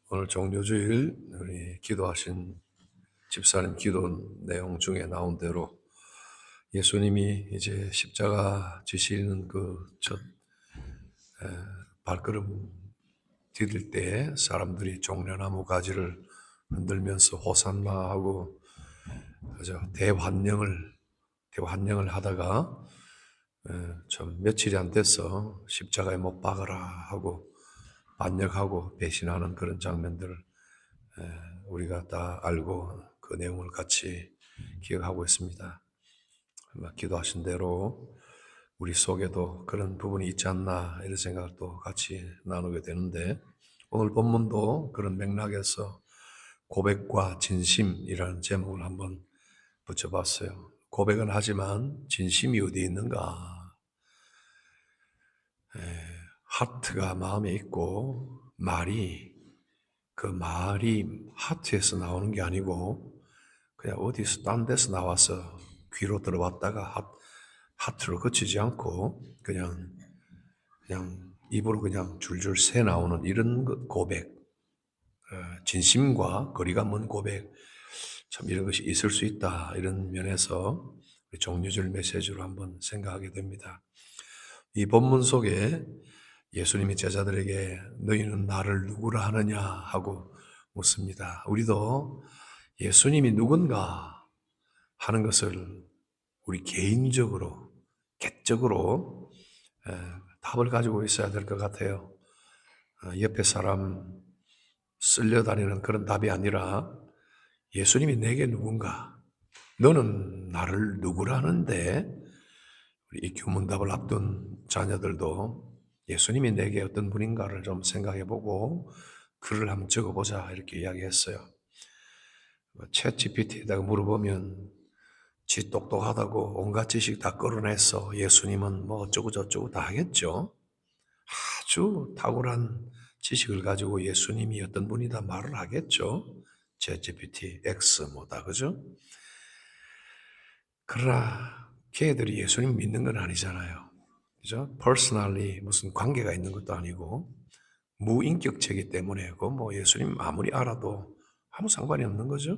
오늘 종료주일 우리 기도하신 집사님 기도 내용 중에 나온 대로 예수님이 이제 십자가 지시는 그 첫 발걸음 디딜 때 사람들이 종려나무 가지를 흔들면서 호산나 하고 그저 대환영을 하다가 좀 며칠이 안 돼서 십자가에 못 박아라 하고 반역하고 배신하는 그런 장면들을 우리가 다 알고 그 내용을 같이 기억하고 있습니다. 아마 기도하신 대로 우리 속에도 그런 부분이 있지 않나 이런 생각도 같이 나누게 되는데 오늘 본문도 그런 맥락에서 고백과 진심이라는 제목을 한번 붙여봤어요. 고백은 하지만 진심이 어디 있는가? 하트가 마음에 있고 그 말이 하트에서 나오는 게 아니고 그냥 어디서 딴 데서 나와서 귀로 들어왔다가 하트로 그치지 않고 그냥 입으로 그냥 줄줄 새 나오는 이런 고백, 진심과 거리가 먼 고백, 참 이런 것이 있을 수 있다. 이런 면에서 종류줄 메시지로 한번 생각하게 됩니다. 이 본문 속에 예수님이 제자들에게 너희는 나를 누구라 하느냐 하고 묻습니다. 우리도 예수님이 누군가 하는 것을 우리 개인적으로, 객적으로 답을 가지고 있어야 될 것 같아요. 옆에 사람 쓸려다니는 그런 답이 아니라 예수님이 내게 누군가, 너는 나를 누구라 하는데 우리 이 교문답을 앞둔 자녀들도 예수님이 내게 어떤 분인가를 좀 생각해보고 글을 한번 적어보자 이렇게 이야기했어요. 챗 GPT에다가 물어보면 지 똑똑하다고 온갖 지식 다 끌어내서 예수님은 뭐 어쩌고 저쩌고 다 하겠죠. 아주 탁월한 지식을 가지고 예수님이 어떤 분이다 말을 하겠죠. 챗 GPT, X 뭐다 그죠? 그러나 걔들이 예수님 믿는 건 아니잖아요. 그죠? 퍼스널리 무슨 관계가 있는 것도 아니고 무인격체이기 때문에 뭐 예수님 아무리 알아도 아무 상관이 없는 거죠.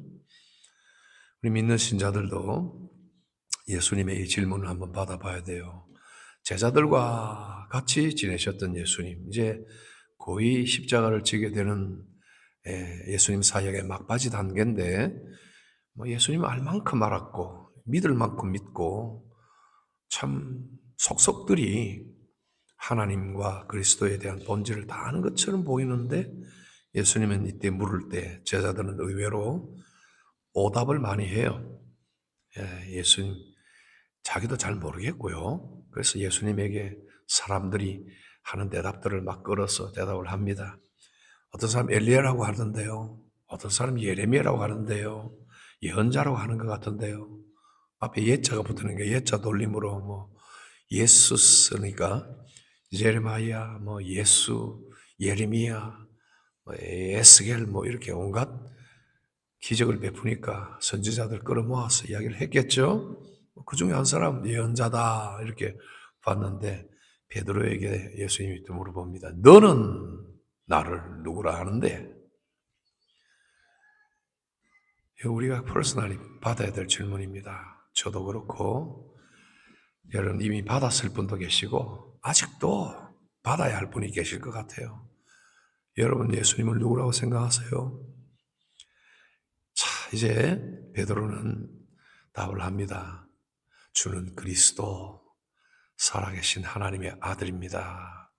우리 믿는 신자들도 예수님의 이 질문을 한번 받아봐야 돼요. 제자들과 같이 지내셨던 예수님, 이제 거의 십자가를 지게 되는 예수님 사역의 막바지 단계인데 뭐 예수님 알 만큼 알았고 믿을 만큼 믿고 참 속속들이 하나님과 그리스도에 대한 본질을 다 아는 것처럼 보이는데 예수님은 이때 물을 때 제자들은 의외로 오답을 많이 해요. 예수님 자기도 잘 모르겠고요. 그래서 예수님에게 사람들이 하는 대답들을 막 끌어서 대답을 합니다. 어떤 사람 엘리야라고 하던데요. 어떤 사람 예레미야라고 하는데요. 예언자라고 하는 것 같은데요. 앞에 예자가 붙는 게 예자 돌림으로 뭐 예수 쓰니까 제레마야, 뭐 예수, 예레미야, 뭐 에스겔 뭐 이렇게 온갖 기적을 베푸니까 선지자들 끌어모아서 이야기를 했겠죠. 그 중에 한 사람 예언자다 이렇게 봤는데 베드로에게 예수님이 또 물어봅니다. 너는 나를 누구라 하는데? 우리가 퍼스널리 받아야 될 질문입니다. 저도 그렇고 여러분 이미 받았을 분도 계시고 아직도 받아야 할 분이 계실 것 같아요. 여러분 예수님을 누구라고 생각하세요? 자, 이제 베드로는 답을 합니다. 주는 그리스도 살아계신 하나님의 아들입니다.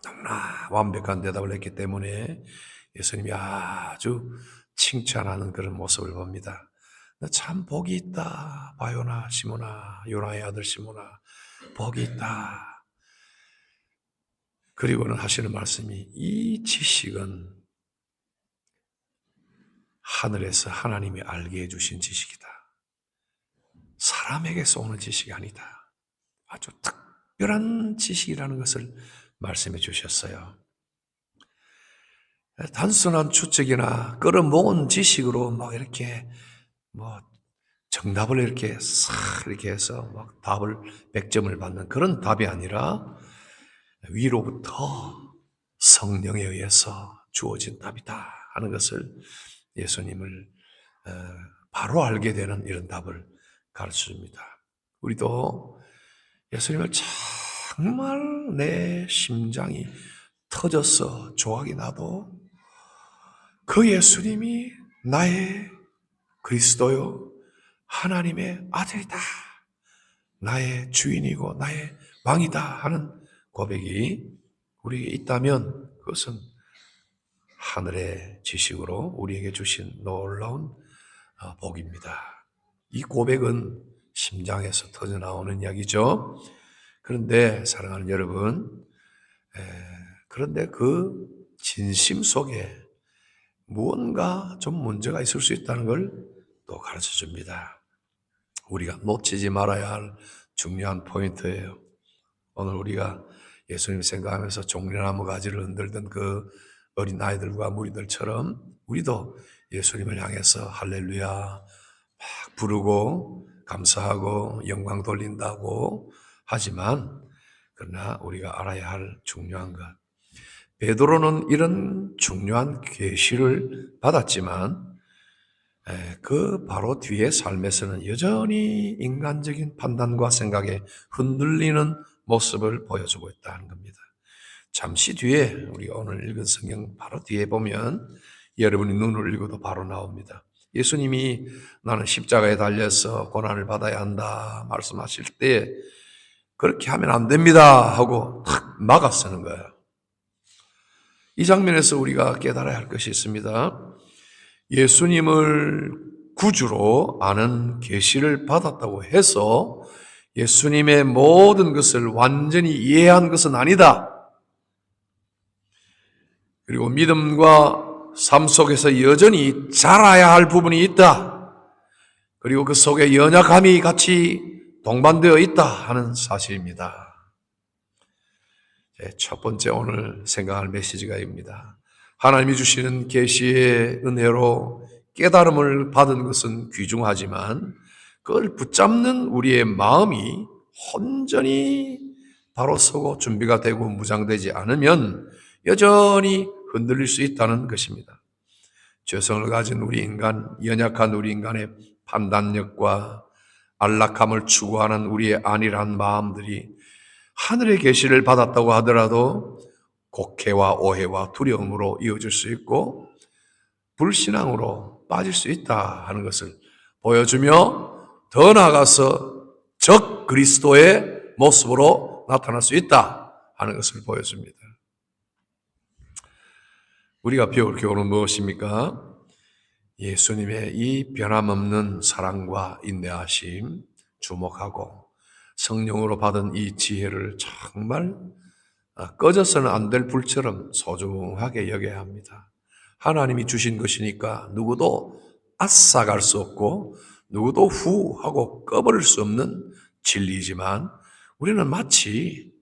너무나 완벽한 대답을 했기 때문에 예수님이 아주 칭찬하는 그런 모습을 봅니다. 너 참 복이 있다. 바요나 시모나, 요나의 아들 시모나, 복이 있다. 그리고는 하시는 말씀이 이 지식은 하늘에서 하나님이 알게 해주신 지식이다. 사람에게서 오는 지식이 아니다. 아주 특별한 지식이라는 것을 말씀해 주셨어요. 단순한 추측이나 끌어모은 지식으로 막 이렇게 뭐 정답을 이렇게 싹 이렇게 해서 막 답을 100점을 받는 그런 답이 아니라 위로부터 성령에 의해서 주어진 답이다 하는 것을 예수님을 바로 알게 되는 이런 답을 가르쳐줍니다. 우리도 예수님을 정말 내 심장이 터져서 조각이 나도 그 예수님이 나의 그리스도요 하나님의 아들이다, 나의 주인이고 나의 왕이다 하는 고백이 우리에게 있다면 그것은 하늘의 지식으로 우리에게 주신 놀라운 복입니다. 이 고백은 심장에서 터져나오는 이야기죠. 그런데 사랑하는 여러분, 그런데 그 진심 속에 무언가 좀 문제가 있을 수 있다는 걸 또 가르쳐 줍니다. 우리가 놓치지 말아야 할 중요한 포인트예요. 오늘 우리가 예수님 생각하면서 종려나무 가지를 흔들던 그 어린 아이들과 무리들처럼 우리도 예수님을 향해서 할렐루야 막 부르고 감사하고 영광 돌린다고 하지만 그러나 우리가 알아야 할 중요한 것, 베드로는 이런 중요한 계시를 받았지만 그 바로 뒤에 삶에서는 여전히 인간적인 판단과 생각에 흔들리는 모습을 보여주고 있다는 겁니다. 잠시 뒤에 우리가 오늘 읽은 성경 바로 뒤에 보면 여러분이 눈을 읽어도 바로 나옵니다. 예수님이 나는 십자가에 달려서 고난을 받아야 한다 말씀하실 때 그렇게 하면 안 됩니다 하고 탁 막아서는 거예요. 이 장면에서 우리가 깨달아야 할 것이 있습니다. 예수님을 구주로 아는 계시를 받았다고 해서 예수님의 모든 것을 완전히 이해한 것은 아니다. 그리고 믿음과 삶 속에서 여전히 자라야 할 부분이 있다. 그리고 그 속에 연약함이 같이 동반되어 있다 하는 사실입니다. 첫 번째 오늘 생각할 메시지가 입니다. 하나님이 주시는 계시의 은혜로 깨달음을 받은 것은 귀중하지만 그걸 붙잡는 우리의 마음이 온전히 바로 서고 준비가 되고 무장되지 않으면 여전히 흔들릴 수 있다는 것입니다. 죄성을 가진 우리 인간, 연약한 우리 인간의 판단력과 안락함을 추구하는 우리의 안일한 마음들이 하늘의 계시를 받았다고 하더라도 곡해와 오해와 두려움으로 이어질 수 있고 불신앙으로 빠질 수 있다 하는 것을 보여주며 더 나아가서 적 그리스도의 모습으로 나타날 수 있다 하는 것을 보여줍니다. 우리가 배울 교훈은 무엇입니까? 예수님의 이 변함없는 사랑과 인내하심 주목하고 성령으로 받은 이 지혜를 정말 꺼져서는 안 될 불처럼 소중하게 여겨야 합니다. 하나님이 주신 것이니까 누구도 앗아갈 수 없고 누구도 후 하고 꺼버릴 수 없는 진리지만 우리는 마치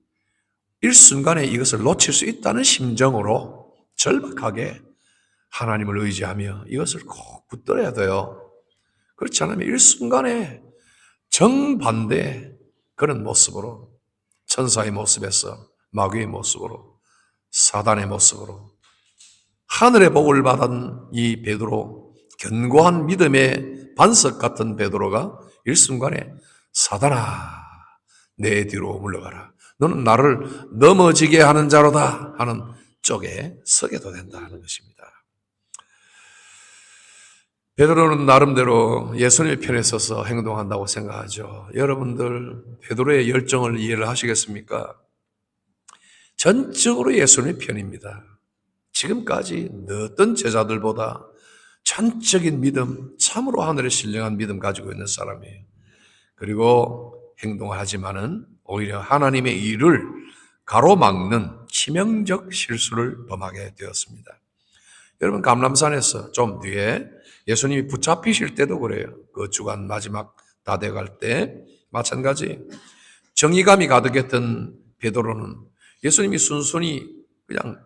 일순간에 이것을 놓칠 수 있다는 심정으로 절박하게 하나님을 의지하며 이것을 꼭 붙들어야 돼요. 그렇지 않으면 일순간에 정반대 그런 모습으로 천사의 모습에서 마귀의 모습으로 사단의 모습으로 하늘의 복을 받은 이 베드로, 견고한 믿음의 반석 같은 베드로가 일순간에 사단아 내 뒤로 물러가라, 너는 나를 넘어지게 하는 자로다 하는 쪽에 서게도 된다 하는 것입니다. 베드로는 나름대로 예수님의 편에 서서 행동한다고 생각하죠. 여러분들 베드로의 열정을 이해를 하시겠습니까? 전적으로 예수님의 편입니다. 지금까지 어떤 제자들보다 전적인 믿음, 참으로 하늘에 신령한 믿음 가지고 있는 사람이에요. 그리고 행동을 하지만은 오히려 하나님의 일을 가로막는 치명적 실수를 범하게 되었습니다. 여러분 감람산에서 좀 뒤에 예수님이 붙잡히실 때도 그래요. 그 주간 마지막 다 돼갈 때 마찬가지 정의감이 가득했던 베드로는 예수님이 순순히 그냥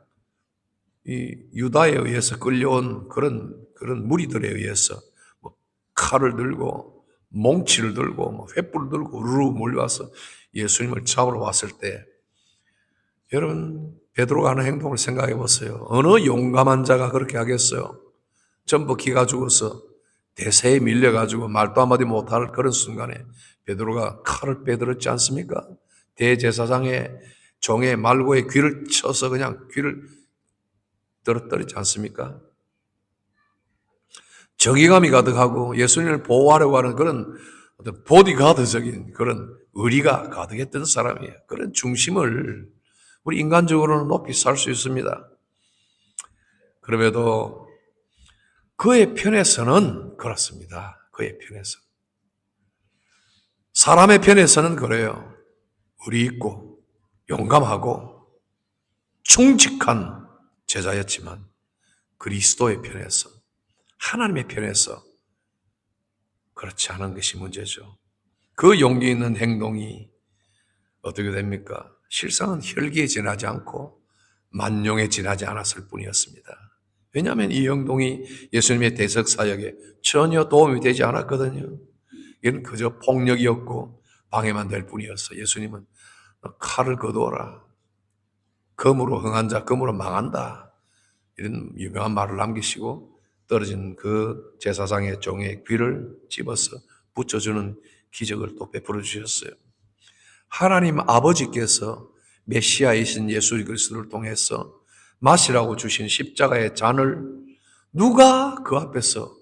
이 유다에 의해서 끌려온 그런 무리들에 의해서 뭐 칼을 들고 몽치를 들고 뭐 횃불을 들고 우르르 몰려와서 예수님을 잡으러 왔을 때 여러분, 베드로가 하는 행동을 생각해 보세요. 어느 용감한 자가 그렇게 하겠어요? 전부 기가 죽어서 대세에 밀려가지고 말도 한마디 못할 그런 순간에 베드로가 칼을 빼들었지 않습니까? 대제사장의 종의 말고의 귀를 쳐서 그냥 귀를 떨어뜨리지 않습니까? 정의감이 가득하고 예수님을 보호하려고 하는 그런 어떤 보디가드적인 그런 의리가 가득했던 사람이에요. 그런 중심을 우리 인간적으로는 높이 살 수 있습니다. 그럼에도 그의 편에서는 그렇습니다. 그의 편에서. 사람의 편에서는 그래요. 의리 있고 용감하고 충직한 제자였지만 그리스도의 편에서, 하나님의 편에서 그렇지 않은 것이 문제죠. 그 용기 있는 행동이 어떻게 됩니까? 실상은 혈기에 지나지 않고 만용에 지나지 않았을 뿐이었습니다. 왜냐하면 이 행동이 예수님의 대적 사역에 전혀 도움이 되지 않았거든요. 이건 그저 폭력이었고 방해만 될 뿐이었어. 예수님은 칼을 거두어라. 검으로 흥한 자 검으로 망한다. 이런 유명한 말을 남기시고 떨어진 그 제사장의 종의 귀를 집어서 붙여주는 기적을 또 베풀어 주셨어요. 하나님 아버지께서 메시아이신 예수 그리스도를 통해서 마시라고 주신 십자가의 잔을 누가 그 앞에서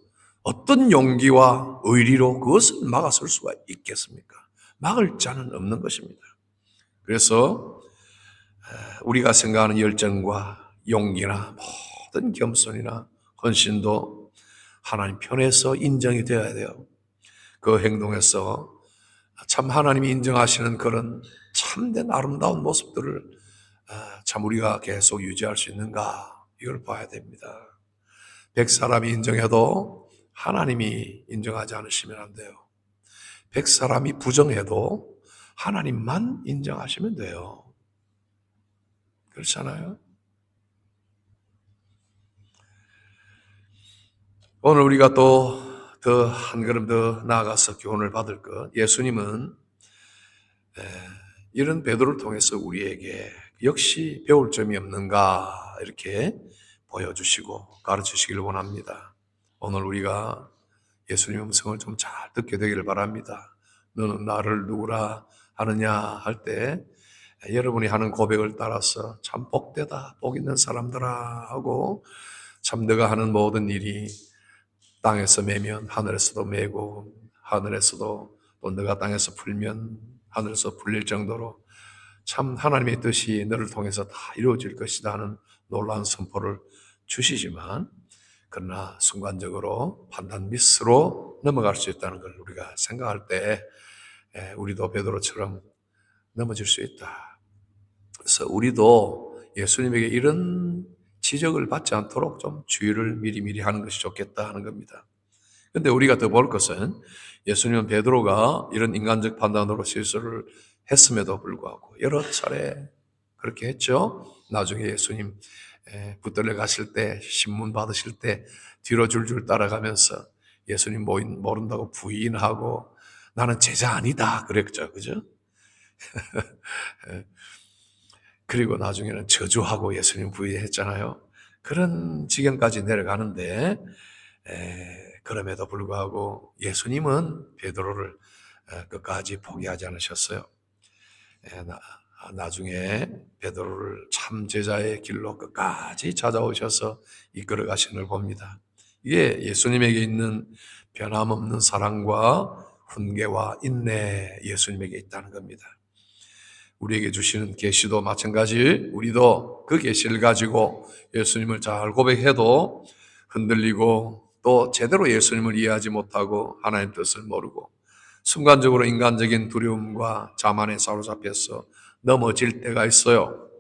어떤 용기와 의리로 그것을 막아설 수가 있겠습니까? 막을 자는 없는 것입니다. 그래서 우리가 생각하는 열정과 용기나 모든 겸손이나 헌신도 하나님 편에서 인정이 되어야 돼요. 그 행동에서 참 하나님이 인정하시는 그런 참된 아름다운 모습들을 참 우리가 계속 유지할 수 있는가, 이걸 봐야 됩니다. 100사람이 인정해도 하나님이 인정하지 않으시면 안 돼요. 100사람이 부정해도 하나님만 인정하시면 돼요. 그렇잖아요? 오늘 우리가 또 더 한 걸음 더 나아가서 교훈을 받을 것, 예수님은 이런 베드로를 통해서 우리에게 역시 배울 점이 없는가 이렇게 보여주시고 가르치시길 원합니다. 오늘 우리가 예수님의 음성을 좀 잘 듣게 되기를 바랍니다. 너는 나를 누구라 하느냐 할 때 여러분이 하는 고백을 따라서 참 복되다, 복 있는 사람들아 하고, 참 내가 하는 모든 일이 땅에서 매면 하늘에서도 매고 하늘에서도 또 내가 땅에서 풀면 하늘에서 풀릴 정도로 참 하나님의 뜻이 너를 통해서 다 이루어질 것이다 하는 놀라운 선포를 주시지만, 그러나 순간적으로 판단 미스로 넘어갈 수 있다는 걸 우리가 생각할 때 우리도 베드로처럼 넘어질 수 있다. 그래서 우리도 예수님에게 이런 지적을 받지 않도록 좀 주의를 미리미리 하는 것이 좋겠다 하는 겁니다. 그런데 우리가 더 볼 것은 예수님은 베드로가 이런 인간적 판단으로 실수를 했음에도 불구하고 여러 차례 그렇게 했죠. 나중에 예수님 붙들려 가실 때, 신문 받으실 때 뒤로 줄줄 따라가면서 예수님 모른다고 부인하고 나는 제자 아니다 그랬죠. 그죠? 그리고 나중에는 저주하고 예수님 부인했잖아요. 그런 지경까지 내려가는데 그럼에도 불구하고 예수님은 베드로를 끝까지 포기하지 않으셨어요. 나중에 베드로를 참 제자의 길로 끝까지 찾아오셔서 이끌어 가시는 걸 봅니다. 이게 예수님에게 있는 변함없는 사랑과 훈계와 인내, 예수님에게 있다는 겁니다. 우리에게 주시는 계시도 마찬가지, 우리도 그 계시를 가지고 예수님을 잘 고백해도 흔들리고 또 제대로 예수님을 이해하지 못하고 하나님 뜻을 모르고 순간적으로 인간적인 두려움과 자만에 사로잡혀서 넘어질 때가 있어요.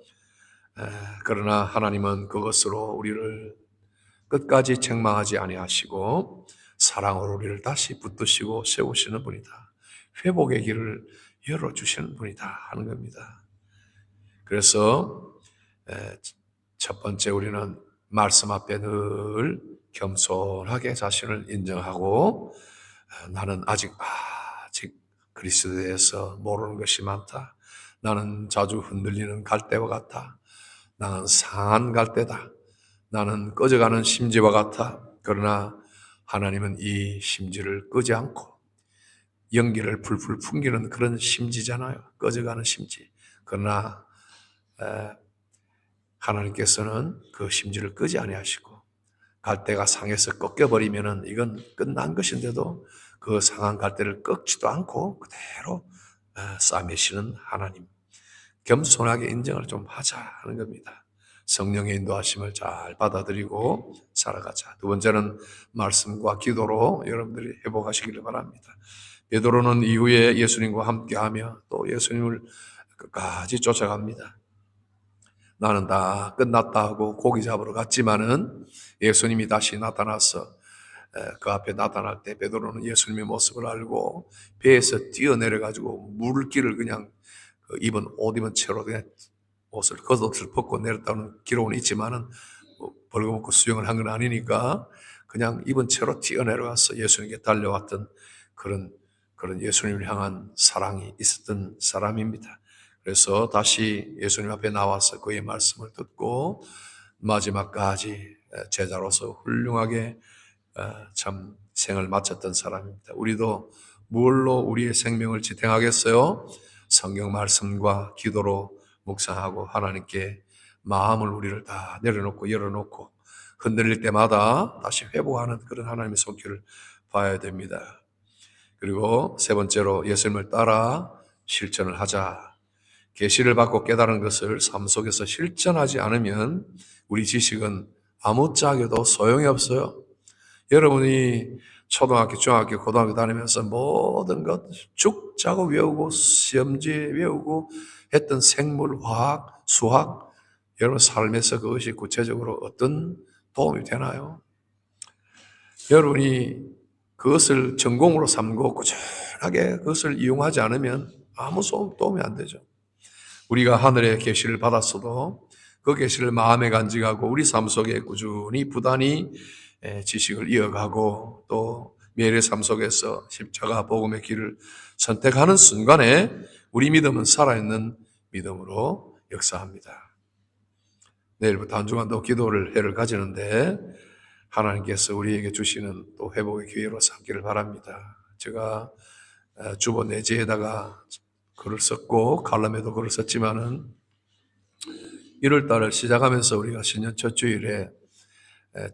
그러나 하나님은 그것으로 우리를 끝까지 책망하지 아니하시고 사랑으로 우리를 다시 붙드시고 세우시는 분이다. 회복의 길을 열어주시는 분이다 하는 겁니다. 그래서 첫 번째 우리는 말씀 앞에 늘 겸손하게 자신을 인정하고 나는 아직 그리스도에 대해서 모르는 것이 많다. 나는 자주 흔들리는 갈대와 같아. 나는 상한 갈대다. 나는 꺼져가는 심지와 같아. 그러나 하나님은 이 심지를 끄지 않고 연기를 풀풀 풍기는 그런 심지잖아요. 꺼져가는 심지. 그러나 하나님께서는 그 심지를 끄지 아니하시고 갈대가 상해서 꺾여버리면은 이건 끝난 것인데도 그 상한 갈대를 꺾지도 않고 그대로 싸매시는 하나님. 겸손하게 인정을 좀 하자 하는 겁니다. 성령의 인도하심을 잘 받아들이고 살아가자. 두 번째는 말씀과 기도로 여러분들이 회복하시기를 바랍니다. 베드로는 이후에 예수님과 함께하며 또 예수님을 끝까지 쫓아갑니다. 나는 다 끝났다 하고 고기 잡으러 갔지만은 예수님이 다시 나타나서 그 앞에 나타날 때 베드로는 예수님의 모습을 알고 배에서 뛰어내려가지고 물길을 그냥 입은 옷 입은 채로 그냥 겉옷을 벗고 내렸다는 기록은 있지만은 뭐 벌거벗고 수영을 한 건 아니니까 그냥 입은 채로 뛰어내려가서 예수님께 달려왔던 그런 예수님을 향한 사랑이 있었던 사람입니다. 그래서 다시 예수님 앞에 나와서 그의 말씀을 듣고 마지막까지 제자로서 훌륭하게 참 생을 마쳤던 사람입니다. 우리도 무엇로 우리의 생명을 지탱하겠어요? 성경 말씀과 기도로 묵상하고 하나님께 마음을 우리를 다 내려놓고 열어놓고 흔들릴 때마다 다시 회복하는 그런 하나님의 손길을 봐야 됩니다. 그리고 세 번째로 예수님을 따라 실천을 하자. 계시를 받고 깨달은 것을 삶 속에서 실천하지 않으면 우리 지식은 아무짝에도 소용이 없어요. 여러분이 초등학교, 중학교, 고등학교 다니면서 모든 것 죽 짜고 외우고 시험지 외우고 했던 생물, 화학, 수학 여러분 삶에서 그것이 구체적으로 어떤 도움이 되나요? 여러분이 그것을 전공으로 삼고 꾸준하게 그것을 이용하지 않으면 아무 도움이 안 되죠. 우리가 하늘의 계시를 받았어도 그 계시를 마음에 간직하고 우리 삶 속에 꾸준히 부단히 지식을 이어가고 또 매일의 삶 속에서 십자가 복음의 길을 선택하는 순간에 우리 믿음은 살아있는 믿음으로 역사합니다. 내일부터 한 주간도 기도를 회를 가지는데 하나님께서 우리에게 주시는 또 회복의 기회로 삼기를 바랍니다. 제가 주보 내지에다가 글을 썼고 칼럼에도 글을 썼지만은 1월 달을 시작하면서 우리가 신년 첫 주일에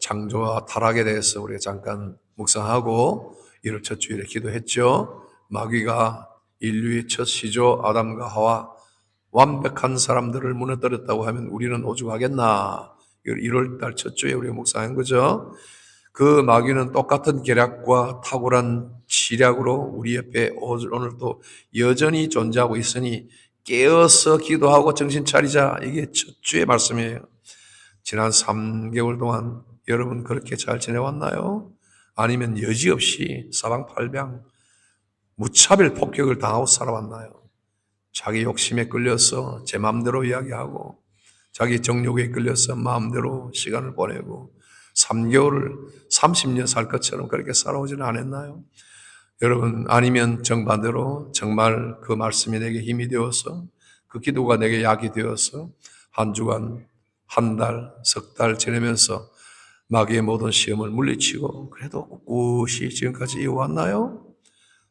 창조와 타락에 대해서 우리가 잠깐 묵상하고 1월 첫 주일에 기도했죠. 마귀가 인류의 첫 시조 아담과 하와 완벽한 사람들을 무너뜨렸다고 하면 우리는 오죽하겠나. 1월 달 첫 주에 우리가 묵상한 거죠. 그 마귀는 똑같은 계략과 탁월한 지략으로 우리 옆에 오늘도 여전히 존재하고 있으니 깨어서 기도하고 정신 차리자. 이게 첫 주의 말씀이에요. 지난 3개월 동안 여러분 그렇게 잘 지내왔나요? 아니면 여지없이 사방팔방 무차별 폭격을 당하고 살아왔나요? 자기 욕심에 끌려서 제 마음대로 이야기하고 자기 정욕에 끌려서 마음대로 시간을 보내고 3개월을 30년 살 것처럼 그렇게 살아오지는 않았나요? 여러분 아니면 정반대로 정말 그 말씀이 내게 힘이 되어서 그 기도가 내게 약이 되어서 한 주간 한 달, 석 달 지내면서 마귀의 모든 시험을 물리치고 그래도 꿋꿋이 지금까지 이어왔나요?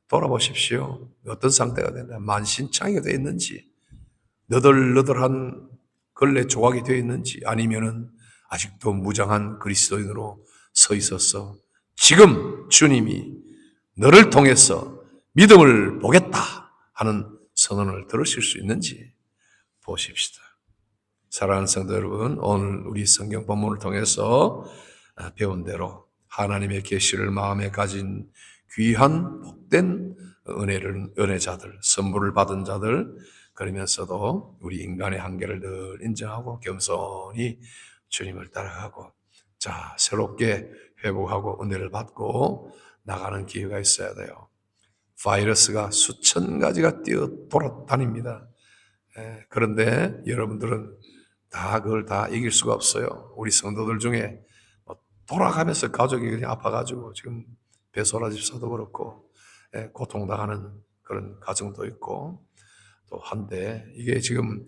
돌아보십시오. 어떤 상태가 됐나? 만신창이가 되어 있는지 너덜너덜한 걸레 조각이 되어 있는지 아니면은 아직도 무장한 그리스도인으로 서 있어서 지금 주님이 너를 통해서 믿음을 보겠다 하는 선언을 들으실 수 있는지 보십시다. 사랑하는 성도 여러분, 오늘 우리 성경 본문을 통해서 배운 대로 하나님의 계시를 마음에 가진 귀한 복된 은혜자들, 선물을 받은 자들, 그러면서도 우리 인간의 한계를 늘 인정하고 겸손히 주님을 따라가고 자 새롭게 회복하고 은혜를 받고 나가는 기회가 있어야 돼요. 바이러스가 수천 가지가 뛰어 돌아다닙니다. 그런데 여러분들은 다 그걸 다 이길 수가 없어요. 우리 성도들 중에 돌아가면서 가족이 그냥 아파가지고 지금 배소라 집사도 그렇고 고통당하는 그런 가정도 있고 또 한데 이게 지금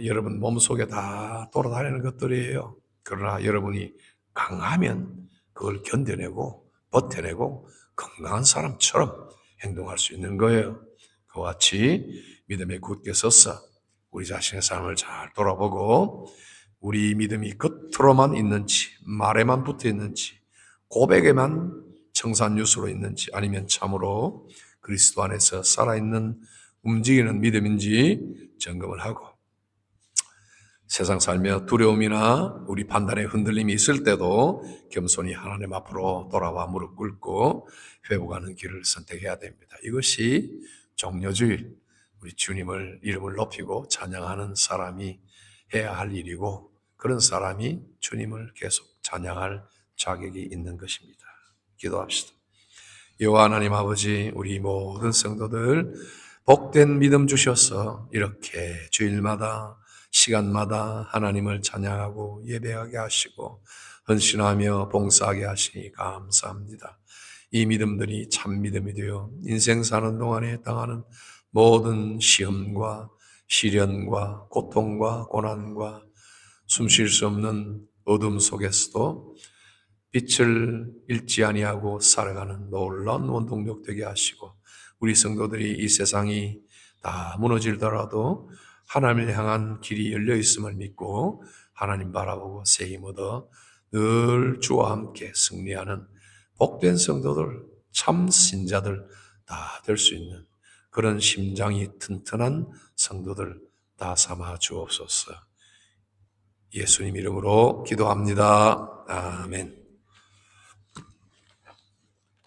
여러분 몸속에 다 돌아다니는 것들이에요. 그러나 여러분이 강하면 그걸 견뎌내고 버텨내고 건강한 사람처럼 행동할 수 있는 거예요. 그와 같이 믿음에 굳게 서서 우리 자신의 삶을 잘 돌아보고 우리 믿음이 겉으로만 있는지 말에만 붙어 있는지 고백에만 청산유수로 있는지 아니면 참으로 그리스도 안에서 살아있는 움직이는 믿음인지 점검을 하고 세상 살며 두려움이나 우리 판단에 흔들림이 있을 때도 겸손히 하나님 앞으로 돌아와 무릎 꿇고 회복하는 길을 선택해야 됩니다. 이것이 종려주일 우리 주님을 이름을 높이고 찬양하는 사람이 해야 할 일이고 그런 사람이 주님을 계속 찬양할 자격이 있는 것입니다. 기도합시다. 여호와 하나님 아버지, 우리 모든 성도들 복된 믿음 주셔서 이렇게 주일마다 시간마다 하나님을 찬양하고 예배하게 하시고 헌신하며 봉사하게 하시니 감사합니다. 이 믿음들이 참 믿음이 되어 인생 사는 동안에 당하는 모든 시험과 시련과 고통과 고난과 숨 쉴 수 없는 어둠 속에서도 빛을 잃지 아니하고 살아가는 놀라운 원동력 되게 하시고 우리 성도들이 이 세상이 다 무너질더라도 하나님을 향한 길이 열려 있음을 믿고 하나님 바라보고 새 힘 얻어 늘 주와 함께 승리하는 복된 성도들, 참 신자들 다 될 수 있는 그런 심장이 튼튼한 성도들 다 삼아 주옵소서. 예수님 이름으로 기도합니다. 아멘.